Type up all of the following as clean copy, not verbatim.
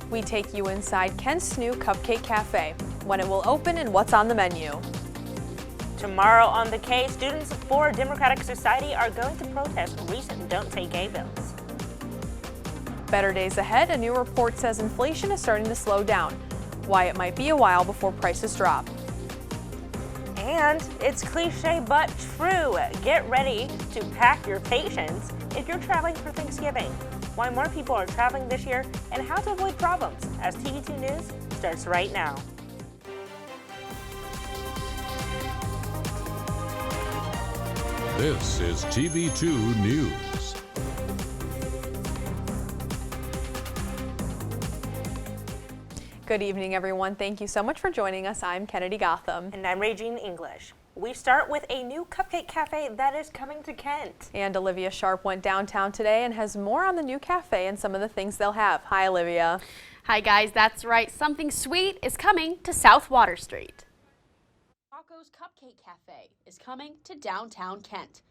We take you inside Kent's new Cupcake Cafe, when it will open and what's on the menu. Tomorrow on The K, students for Democratic Society are going to protest recent Don't Say Gay bills. Better days ahead, a new report says inflation is starting to slow down. Why it might be a while before prices drop. And it's cliche but true. Get ready to pack your patience if you're traveling for Thanksgiving. Why more people are traveling this year and how to avoid problems as TV2 News starts right now. This is TV2 News. Good evening, everyone. Thank you so much for joining us. I'm Kennedy Gotham. And I'm Raygene English. We start with a new cupcake cafe that is coming to Kent. And Olivia Sharp went downtown today and has more on the new cafe and some of the things they'll have. Hi, Olivia. Hi, guys. That's right. Something sweet is coming to South Water Street. Rocco's Cupcake Cafe is coming to downtown Kent.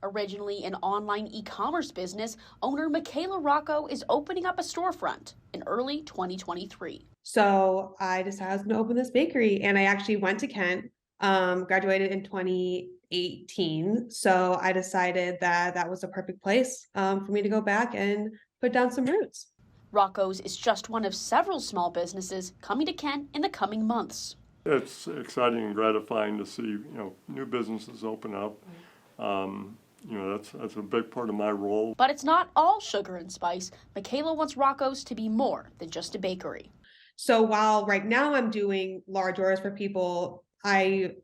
Originally an online e-commerce business, owner Michaela Rocco is opening up a storefront in early 2023. So I decided I was going to open this bakery, and I actually went to Kent, graduated in 2018. So I decided that that was a perfect place for me to go back and put down some roots. Rocco's is just one of several small businesses coming to Kent in the coming months. It's exciting and gratifying to see, new businesses open up. That's a big part of my role. But it's not all sugar and spice. Michaela wants Rocco's to be more than just a bakery. So while right now I'm doing large orders for people, I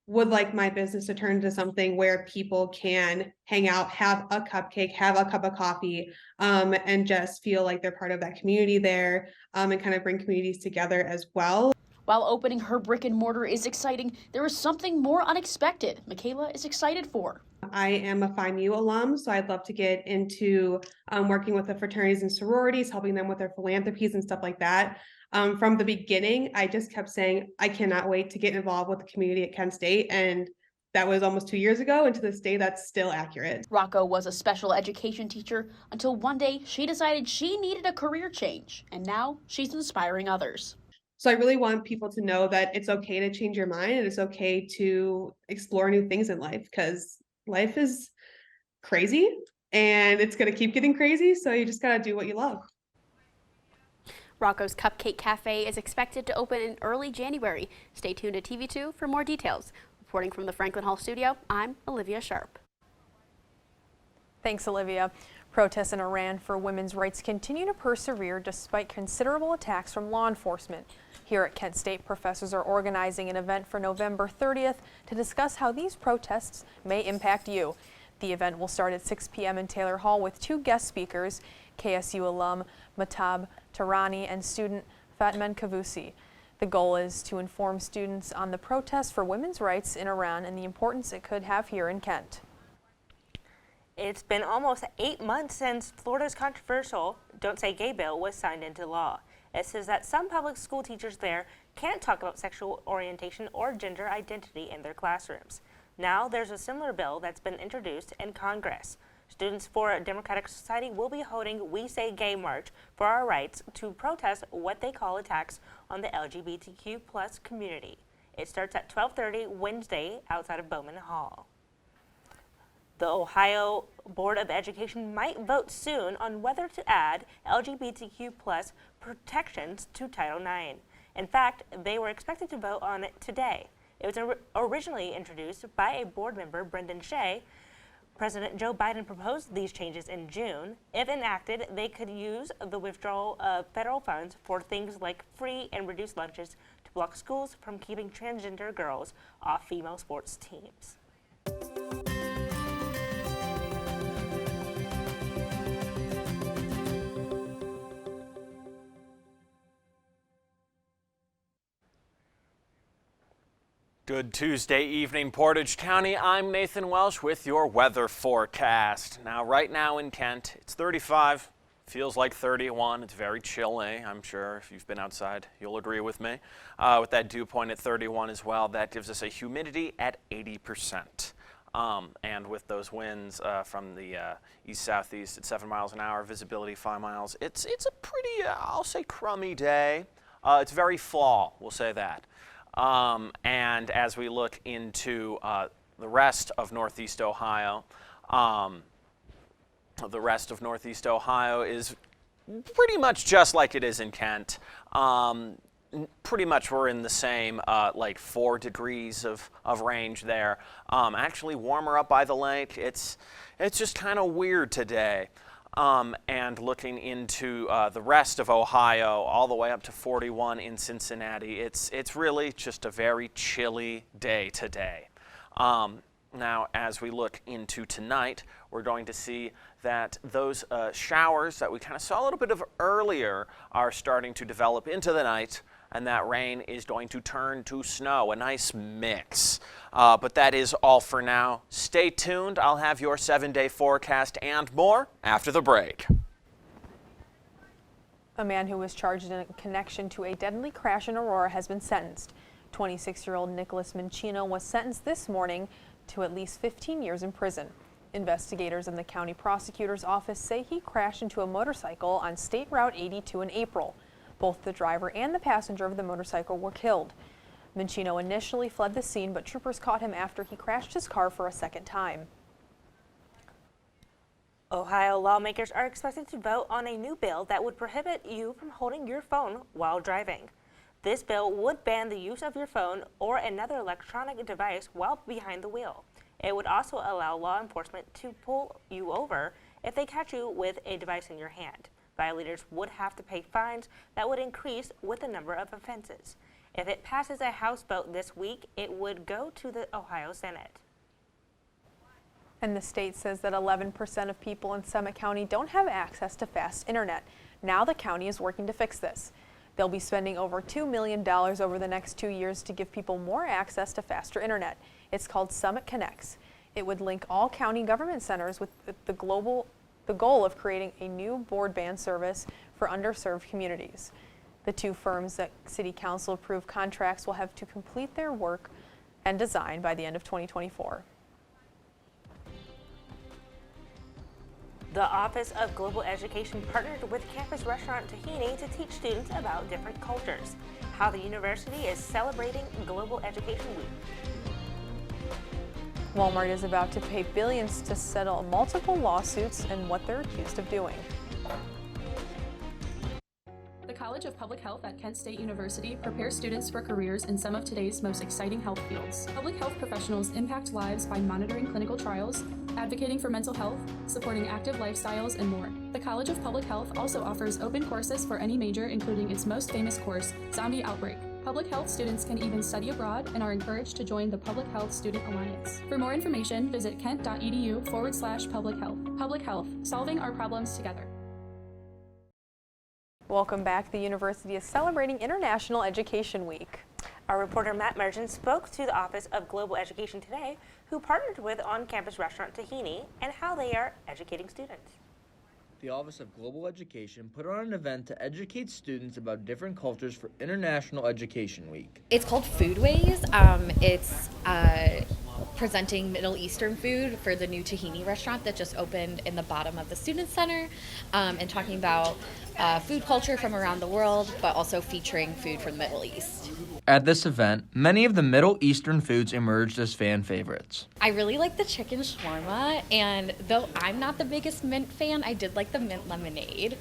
would like my business to turn into something where people can hang out, have a cupcake, have a cup of coffee, and just feel like they're part of that community there, and kind of bring communities together as well. While opening her brick and mortar is exciting, there is something more unexpected Michaela is excited for. I am a Phi Mu alum, so I'd love to get into working with the fraternities and sororities, helping them with their philanthropies and stuff like that. From the beginning, I just kept saying, I cannot wait to get involved with the community at Kent State. And that was almost 2 years ago. And to this day, that's still accurate. Rocco was a special education teacher until one day she decided she needed a career change. And now she's inspiring others. So I really want people to know that it's okay to change your mind and it's okay to explore new things in life, because life is crazy and it's going to keep getting crazy. So you just got to do what you love. Rocco's Cupcake Cafe is expected to open in early January. Stay tuned to TV2 for more details. Reporting from the Franklin Hall studio, I'm Olivia Sharp. Thanks, Olivia. Protests in Iran for women's rights continue to persevere despite considerable attacks from law enforcement. Here at Kent State, professors are organizing an event for November 30th to discuss how these protests may impact you. The event will start at 6 p.m. in Taylor Hall with two guest speakers, KSU alum Mahtab Tarani and student Fatman Kavusi. The goal is to inform students on the protests for women's rights in Iran and the importance it could have here in Kent. It's been almost 8 months since Florida's controversial Don't Say Gay bill was signed into law. It says that some public school teachers there can't talk about sexual orientation or gender identity in their classrooms. Now there's a similar bill that's been introduced in Congress. Students for Democratic Society will be holding We Say Gay March for our rights to protest what they call attacks on the LGBTQ+ community. It starts at 12:30 Wednesday outside of Bowman Hall. The Ohio Board of Education might vote soon on whether to add LGBTQ+ protections to Title IX. In fact, they were expected to vote on it today. It was originally introduced by a board member, Brendan Shea. President Joe Biden proposed these changes in June. If enacted, they could use the withdrawal of federal funds for things like free and reduced lunches to block schools from keeping transgender girls off female sports teams. Good Tuesday evening, Portage County. I'm Nathan Welsh with your weather forecast. Now, right now in Kent, it's 35, feels like 31. It's very chilly, I'm sure. If you've been outside, you'll agree with me. With that dew point at 31 as well, that gives us a humidity at 80%. And with those winds from the east-southeast at 7 miles an hour, visibility 5 miles, it's a pretty, I'll say, crummy day. It's very fall, we'll say that. And as we look into the rest of Northeast Ohio, is pretty much just like it is in Kent. Pretty much we're in the same like 4 degrees of range there. Actually warmer up by the lake. It's just kind of weird today. And looking into the rest of Ohio, all the way up to 41 in Cincinnati, it's really just a very chilly day today. Now, as we look into tonight, we're going to see that those showers that we kind of saw a little bit of earlier are starting to develop into the night, and that rain is going to turn to snow, a nice mix. But that is all for now. Stay tuned. I'll have your 7-day forecast and more after the break. A man who was charged in connection to a deadly crash in Aurora has been sentenced. 26-year-old Nicholas Mancino was sentenced this morning to at least 15 years in prison. Investigators in the county prosecutor's office say he crashed into a motorcycle on State Route 82 in April. Both the driver and the passenger of the motorcycle were killed. Mancino initially fled the scene, but troopers caught him after he crashed his car for a second time. Ohio lawmakers are expected to vote on a new bill that would prohibit you from holding your phone while driving. This bill would ban the use of your phone or another electronic device while behind the wheel. It would also allow law enforcement to pull you over if they catch you with a device in your hand. Violators would have to pay fines that would increase with the number of offenses. If it passes a House vote this week, it would go to the Ohio Senate. And the state says that 11% of people in Summit County don't have access to fast internet. Now the county is working to fix this. They'll be spending over $2 million over the next 2 years to give people more access to faster internet. It's called Summit Connects. It would link all county government centers with the goal of creating a new broadband service for underserved communities. The 2 firms that City Council approved contracts will have to complete their work and design by the end of 2024. The Office of Global Education partnered with campus restaurant Tahini to teach students about different cultures. How the university is celebrating Global Education Week. Walmart is about to pay billions to settle multiple lawsuits and what they're accused of doing. The College of Public Health at Kent State University prepares students for careers in some of today's most exciting health fields. Public health professionals impact lives by monitoring clinical trials, advocating for mental health, supporting active lifestyles, and more. The College of Public Health also offers open courses for any major, including its most famous course, Zombie Outbreak. Public health students can even study abroad and are encouraged to join the Public Health Student Alliance. For more information, visit kent.edu/public health. Public health, solving our problems together. Welcome back. The university is celebrating International Education Week. Our reporter Matt Mergen spoke to the Office of Global Education today, who partnered with on-campus restaurant Tahini, and how they are educating students. The Office of Global Education put on an event to educate students about different cultures for International Education Week. It's called Foodways. It's presenting Middle Eastern food for the new Tahini restaurant that just opened in the bottom of the Student Center, and talking about food culture from around the world, but also featuring food from the Middle East. At this event, many of the Middle Eastern foods emerged as fan favorites. I really like the chicken shawarma, and though I'm not the biggest mint fan, I did like the mint lemonade.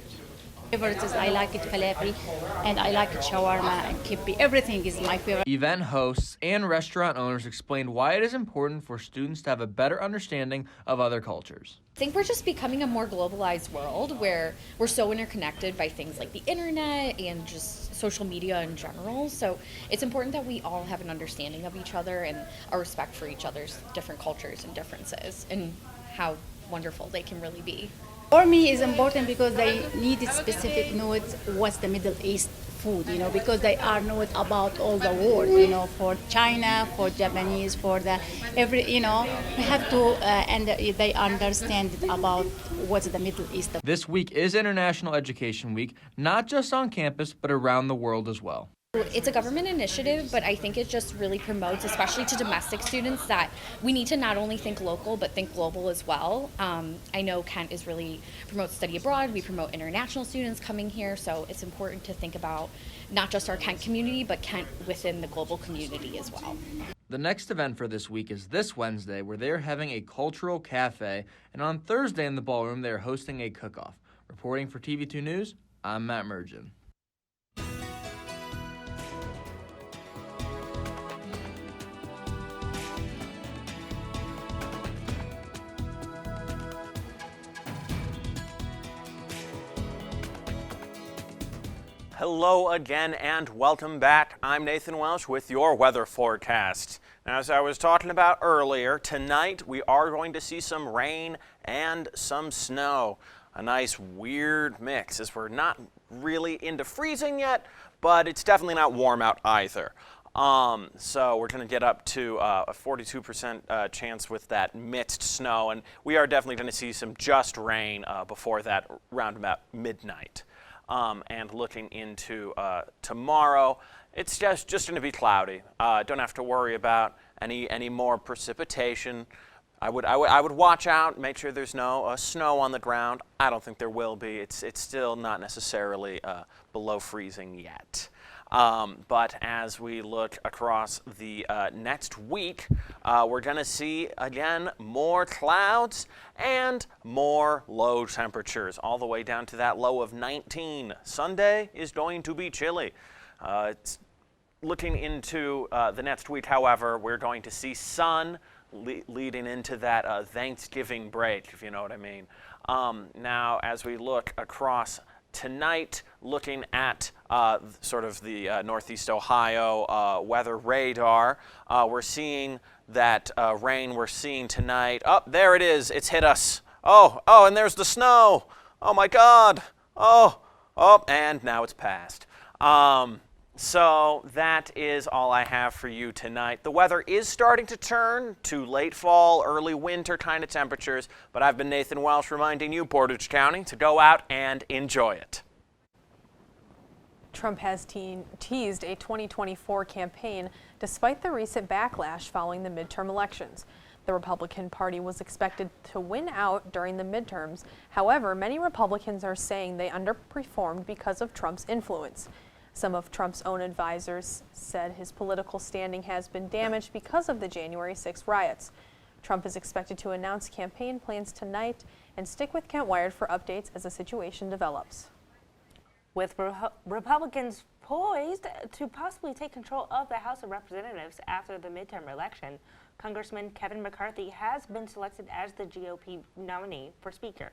Favorites, I like it falafel, and I like it shawarma and kibbe. Everything is my favorite. Event hosts and restaurant owners explained why it is important for students to have a better understanding of other cultures. I think we're just becoming a more globalized world where we're so interconnected by things like the internet and just social media in general. So it's important that we all have an understanding of each other and a respect for each other's different cultures and differences and how wonderful they can really be. For me, it's important because they need specific notes what's the Middle East food, because they are known about all the world, for China, for Japanese, for the every, we have to, and they understand about what's the Middle East. This week is International Education Week, not just on campus, but around the world as well. It's a government initiative, but I think it just really promotes, especially to domestic students, that we need to not only think local, but think global as well. I know Kent is really promotes study abroad. We promote international students coming here, so it's important to think about not just our Kent community, but Kent within the global community as well. The next event for this week is this Wednesday, where they're having a cultural cafe, and on Thursday in the ballroom, they're hosting a cook-off. Reporting for TV2 News, I'm Matt Mergen. Hello again and welcome back. I'm Nathan Welsh with your weather forecast. Now, as I was talking about earlier, tonight we are going to see some rain and some snow. A nice weird mix, as we're not really into freezing yet, but it's definitely not warm out either. So we're going to get up to a 42% chance with that mixed snow, and we are definitely going to see some just rain before that round about midnight. And looking into tomorrow, it's just going to be cloudy. Don't have to worry about any more precipitation. I would watch out, make sure there's no snow on the ground. I don't think there will be. It's still not necessarily below freezing yet. But as we look across the next week, we're going to see, again, more clouds and more low temperatures, all the way down to that low of 19. Sunday is going to be chilly. It's looking into the next week, however, we're going to see sun leading into that Thanksgiving break, if you know what I mean. Now, as we look across tonight, looking at sort of the Northeast Ohio weather radar, we're seeing that rain we're seeing tonight. Oh, there it is. It's hit us. Oh, and there's the snow. Oh, my God. Oh, and now it's passed. So that is all I have for you tonight. The weather is starting to turn to late fall, early winter kind of temperatures, but I've been Nathan Welsh reminding you, Portage County, to go out and enjoy it. Trump has teased a 2024 campaign despite the recent backlash following the midterm elections. The Republican Party was expected to win out during the midterms. However, many Republicans are saying they underperformed because of Trump's influence. Some of Trump's own advisors said his political standing has been damaged because of the January 6 riots. Trump is expected to announce campaign plans tonight, and stick with Kent Wired for updates as the situation develops. With Republicans poised to possibly take control of the House of Representatives after the midterm election, Congressman Kevin McCarthy has been selected as the GOP nominee for Speaker.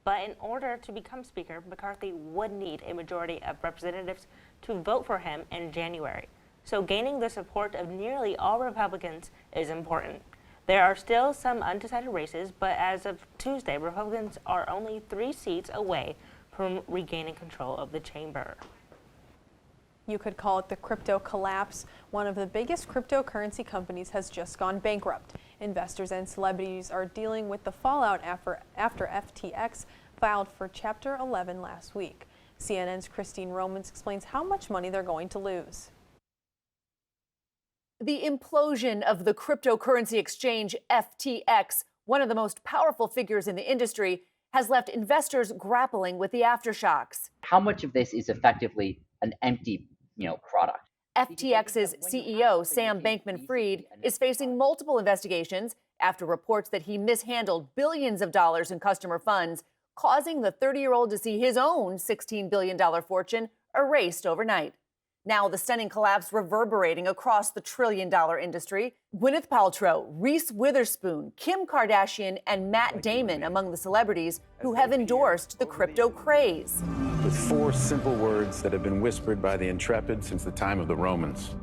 But in order to become Speaker, McCarthy would need a majority of representatives to vote for him in January. So gaining the support of nearly all Republicans is important. There are still some undecided races, but as of Tuesday, Republicans are only 3 seats away from regaining control of the chamber. You could call it the crypto collapse. One of the biggest cryptocurrency companies has just gone bankrupt. Investors and celebrities are dealing with the fallout after FTX filed for Chapter 11 last week. CNN's Christine Romans explains how much money they're going to lose. The implosion of the cryptocurrency exchange FTX, one of the most powerful figures in the industry, has left investors grappling with the aftershocks. How much of this is effectively an empty, product? FTX's CEO, Sam Bankman-Fried, is facing multiple investigations after reports that he mishandled billions of dollars in customer funds, causing the 30-year-old to see his own $16 billion fortune erased overnight. Now the stunning collapse reverberating across the trillion-dollar industry. Gwyneth Paltrow, Reese Witherspoon, Kim Kardashian, and Matt Damon among the celebrities who have endorsed the crypto craze. With 4 simple words that have been whispered by the intrepid since the time of the Romans.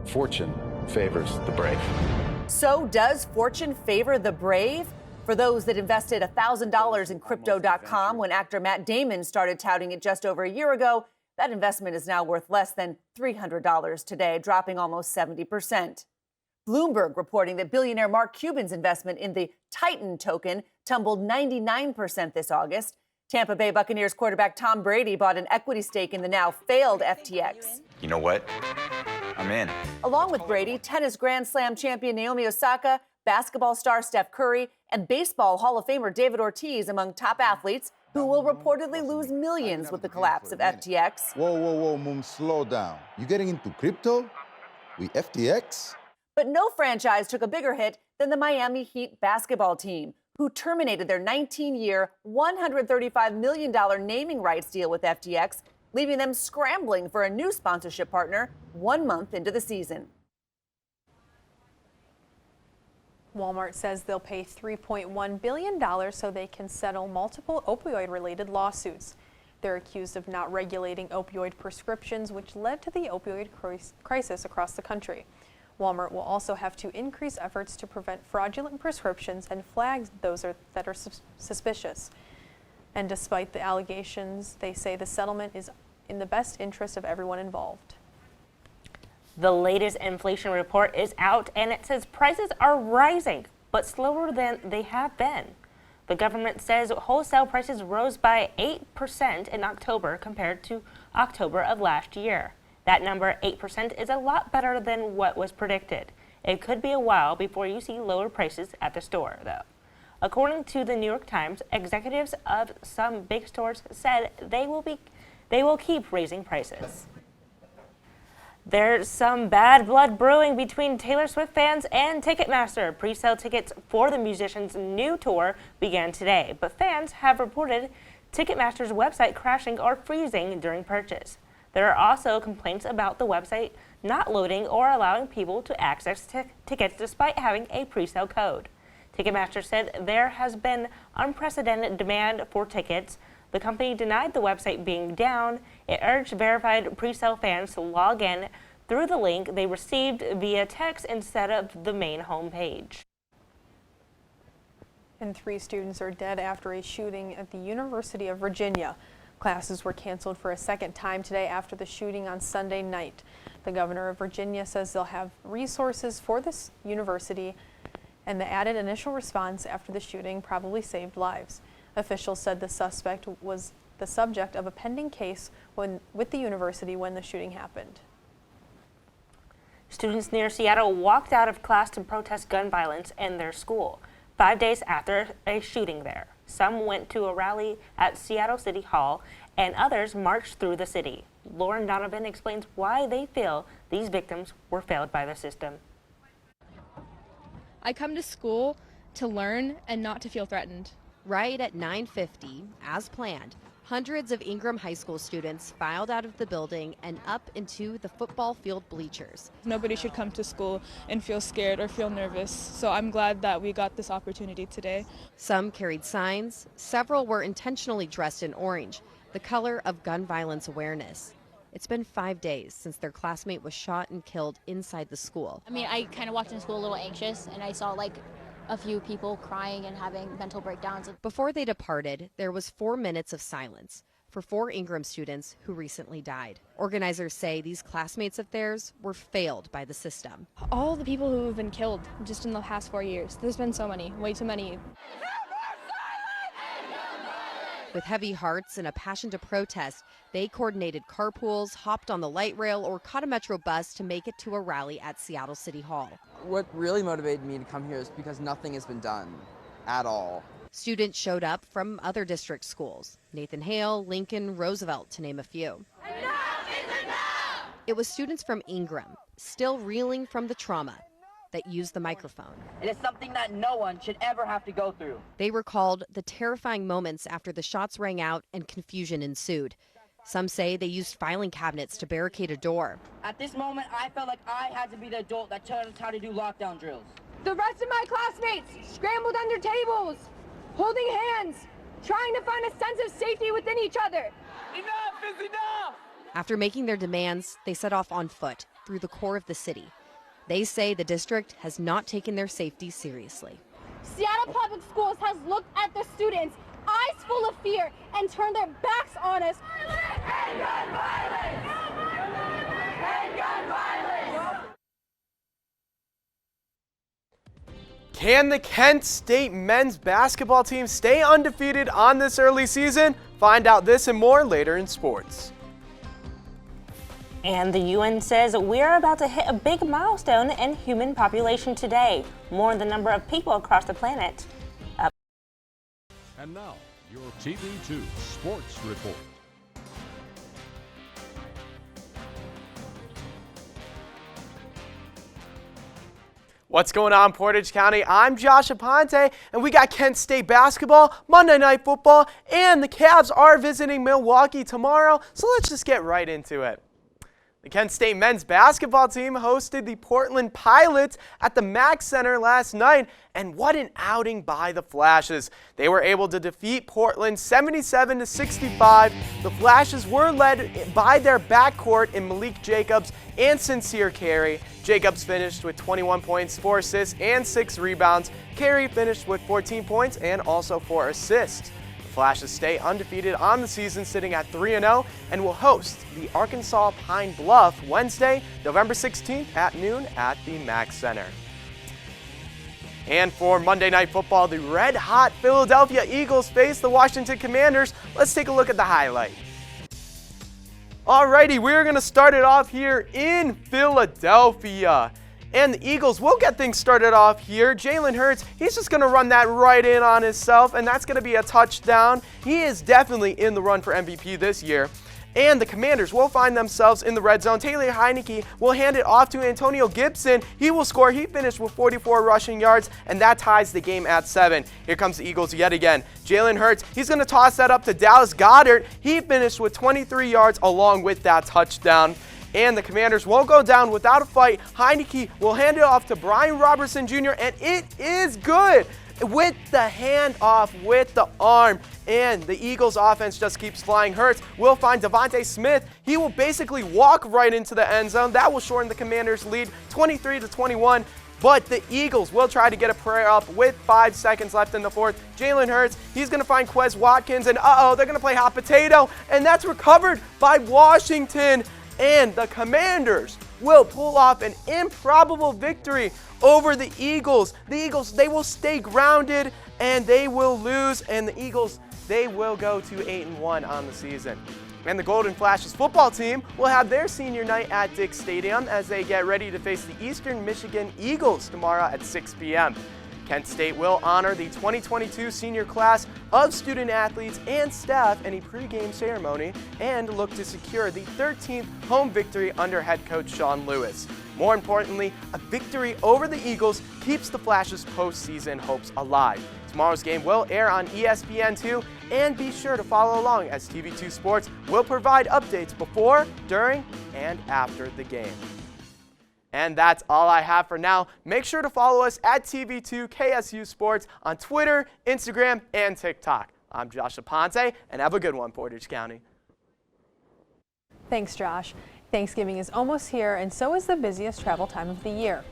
Fortune favors the brave. So does fortune favor the brave? For those that invested $1,000 in Crypto.com when actor Matt Damon started touting it just over a year ago, that investment is now worth less than $300 today, dropping almost 70%. Bloomberg reporting that billionaire Mark Cuban's investment in the Titan token tumbled 99% this August. Tampa Bay Buccaneers quarterback Tom Brady bought an equity stake in the now failed FTX. You know what? I'm in. Along with Brady, tennis Grand Slam champion Naomi Osaka, basketball star Steph Curry, and baseball Hall of Famer David Ortiz among top athletes who will reportedly lose millions with the collapse of FTX. Whoa, Moon, slow down. You getting into crypto? With FTX? But no franchise took a bigger hit than the Miami Heat basketball team, who terminated their 19-year, $135 million naming rights deal with FTX, leaving them scrambling for a new sponsorship partner 1 month into the season. Walmart says they'll pay $3.1 billion so they can settle multiple opioid-related lawsuits. They're accused of not regulating opioid prescriptions, which led to the opioid crisis across the country. Walmart will also have to increase efforts to prevent fraudulent prescriptions and flag those that are suspicious. And despite the allegations, they say the settlement is in the best interest of everyone involved. The latest inflation report is out, and it says prices are rising, but slower than they have been. The government says wholesale prices rose by 8% in October compared to October of last year. That number, 8%, is a lot better than what was predicted. It could be a while before you see lower prices at the store, though. According to the New York Times, executives of some big stores said they will keep raising prices. There's some bad blood brewing between Taylor Swift fans and Ticketmaster. Pre-sale tickets for the musician's new tour began today, but fans have reported Ticketmaster's website crashing or freezing during purchase. There are also complaints about the website not loading or allowing people to access tickets despite having a pre-sale code. Ticketmaster said there has been unprecedented demand for tickets. The company denied the website being down. It urged verified pre-sale fans to log in through the link they received via text instead of the main homepage. And 3 students are dead after a shooting at the University of Virginia. Classes were canceled for a second time today after the shooting on Sunday night. The governor of Virginia says they'll have resources for this university, and the added initial response after the shooting probably saved lives. Officials said the suspect was the subject of a pending case with the university when the shooting happened. Students near Seattle walked out of class to protest gun violence in their school 5 days after a shooting there. Some went to a rally at Seattle City Hall, and others marched through the city. Lauren Donovan explains why they feel these victims were failed by the system. I come to school to learn and not to feel threatened. Right at 9:50, as planned, hundreds of Ingram High School students filed out of the building and up into the football field bleachers. Nobody should come to school and feel scared or feel nervous, so I'm glad that we got this opportunity today. Some carried signs, several were intentionally dressed in orange, the color of gun violence awareness. It's been 5 days since their classmate was shot and killed inside the school. I mean, I kind of walked into school a little anxious, and I saw a few people crying and having mental breakdowns. Before they departed, there was 4 minutes of silence for 4 Ingram students who recently died. Organizers say these classmates of theirs were failed by the system. All the people who have been killed just in the past 4 years, there's been so many, way too many. With heavy hearts and a passion to protest, they coordinated carpools, hopped on the light rail, or caught a Metro bus to make it to a rally at Seattle City Hall. What really motivated me to come here is because nothing has been done at all. Students showed up from other district schools, Nathan Hale, Lincoln, Roosevelt, to name a few. Enough is enough! It was students from Ingram, still reeling from the trauma, that used the microphone. It is something that no one should ever have to go through. They recalled the terrifying moments after the shots rang out and confusion ensued. Some say they used filing cabinets to barricade a door. At this moment, I felt like I had to be the adult that taught us how to do lockdown drills. The rest of my classmates scrambled under tables, holding hands, trying to find a sense of safety within each other. Enough is enough! After making their demands, they set off on foot through the core of the city. They say the district has not taken their safety seriously. Seattle Public Schools has looked at the students, eyes full of fear, and turned their backs on us. End gun violence! End gun violence! Can the Kent State men's basketball team stay undefeated on this early season? Find out this and more later in sports. And the UN says we're about to hit a big milestone in human population today. More on the number of people across the planet. And now, your TV2 Sports Report. What's going on, Portage County? I'm Josh Aponte, and we got Kent State basketball, Monday Night Football, and the Cavs are visiting Milwaukee tomorrow, so let's just get right into it. The Kent State men's basketball team hosted the Portland Pilots at the Mack Center last night, and what an outing by the Flashes. They were able to defeat Portland 77-65. The Flashes were led by their backcourt in Malik Jacobs and Sincere Carey. Jacobs finished with 21 points, 4 assists, and 6 rebounds. Carey finished with 14 points and also 4 assists. Flashes stay undefeated on the season, sitting at 3-0, and will host the Arkansas Pine Bluff Wednesday, November 16th at noon at the Mack Center. And for Monday Night Football, the red-hot Philadelphia Eagles face the Washington Commanders. Let's take a look at the highlight. Alrighty, we're going to start it off here in Philadelphia. And the Eagles will get things started off here. Jalen Hurts, he's just going to run that right in on himself, and that's going to be a touchdown. He is definitely in the run for MVP this year. And the Commanders will find themselves in the red zone. Taylor Heineke will hand it off to Antonio Gibson. He will score. He finished with 44 rushing yards, and that ties the game at 7. Here comes the Eagles yet again. Jalen Hurts, he's going to toss that up to Dallas Goedert. He finished with 23 yards along with that touchdown. And the Commanders won't go down without a fight. Heineke will hand it off to Brian Robertson Jr., and it is good with the handoff, with the arm. And the Eagles offense just keeps flying. Hurts will find Devontae Smith. He will basically walk right into the end zone. That will shorten the Commanders' lead 23-21. But the Eagles will try to get a prayer up with 5 seconds left in the fourth. Jalen Hurts, he's going to find Quez Watkins, and they're going to play hot potato, and that's recovered by Washington. And the Commanders will pull off an improbable victory over the Eagles. The Eagles, they will stay grounded, and they will lose, and the Eagles, they will go to 8-1 on the season. And the Golden Flashes football team will have their senior night at Dick Stadium as they get ready to face the Eastern Michigan Eagles tomorrow at 6 p.m. Kent State will honor the 2022 senior class of student athletes and staff in a pregame ceremony and look to secure the 13th home victory under head coach Sean Lewis. More importantly, a victory over the Eagles keeps the Flashes' postseason hopes alive. Tomorrow's game will air on ESPN2, and be sure to follow along as TV2 Sports will provide updates before, during, and after the game. And that's all I have for now. Make sure to follow us at TV2 KSU Sports on Twitter, Instagram, and TikTok. I'm Josh Aponte, and have a good one, Portage County. Thanks, Josh. Thanksgiving is almost here, and so is the busiest travel time of the year.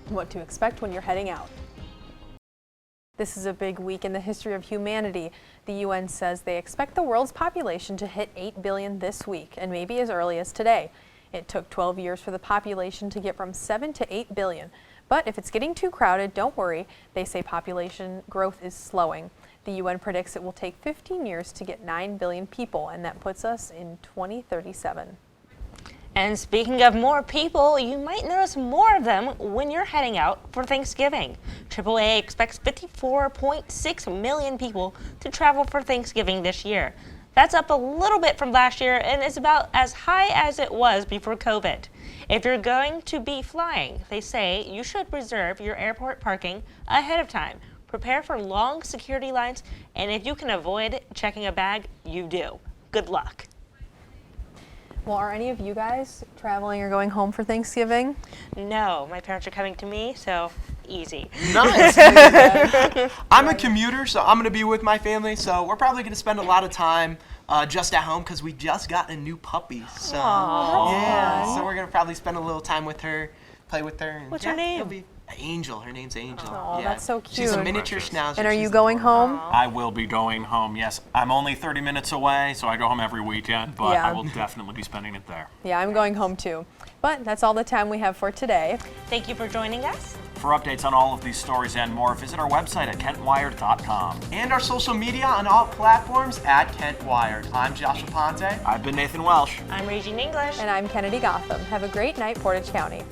What to expect when you're heading out. This is a big week in the history of humanity. The UN says they expect the world's population to hit 8 billion this week, and maybe as early as today. It took 12 years for the population to get from 7 to 8 billion. But if it's getting too crowded, don't worry. They say population growth is slowing. The UN predicts it will take 15 years to get 9 billion people, and that puts us in 2037. And speaking of more people, you might notice more of them when you're heading out for Thanksgiving. AAA expects 54.6 million people to travel for Thanksgiving this year. That's up a little bit from last year and is about as high as it was before COVID. If you're going to be flying, they say you should reserve your airport parking ahead of time. Prepare for long security lines, and if you can avoid checking a bag, you do. Good luck. Well, are any of you guys traveling or going home for Thanksgiving? No, my parents are coming to me, so easy. Nice. I'm a commuter, so I'm going to be with my family, so we're probably going to spend a lot of time just at home because we just got a new puppy. So yeah, so we're going to probably spend a little time with her, play with her. And what's her name? It'll be Angel. Her name's Angel. Oh, yeah. That's so cute. She's a miniature schnauzer. And are you going home? I will be going home, yes. I'm only 30 minutes away, so I go home every weekend, but Yeah. I will definitely be spending it there. Yeah, I'm going home too. But that's all the time we have for today. Thank you for joining us. For updates on all of these stories and more, visit our website at kentwired.com. And our social media on all platforms at Kent Wired. I'm Josh Aponte. I've been Nathan Welsh. I'm Raygene English. And I'm Kennedy Gotham. Have a great night, Portage County.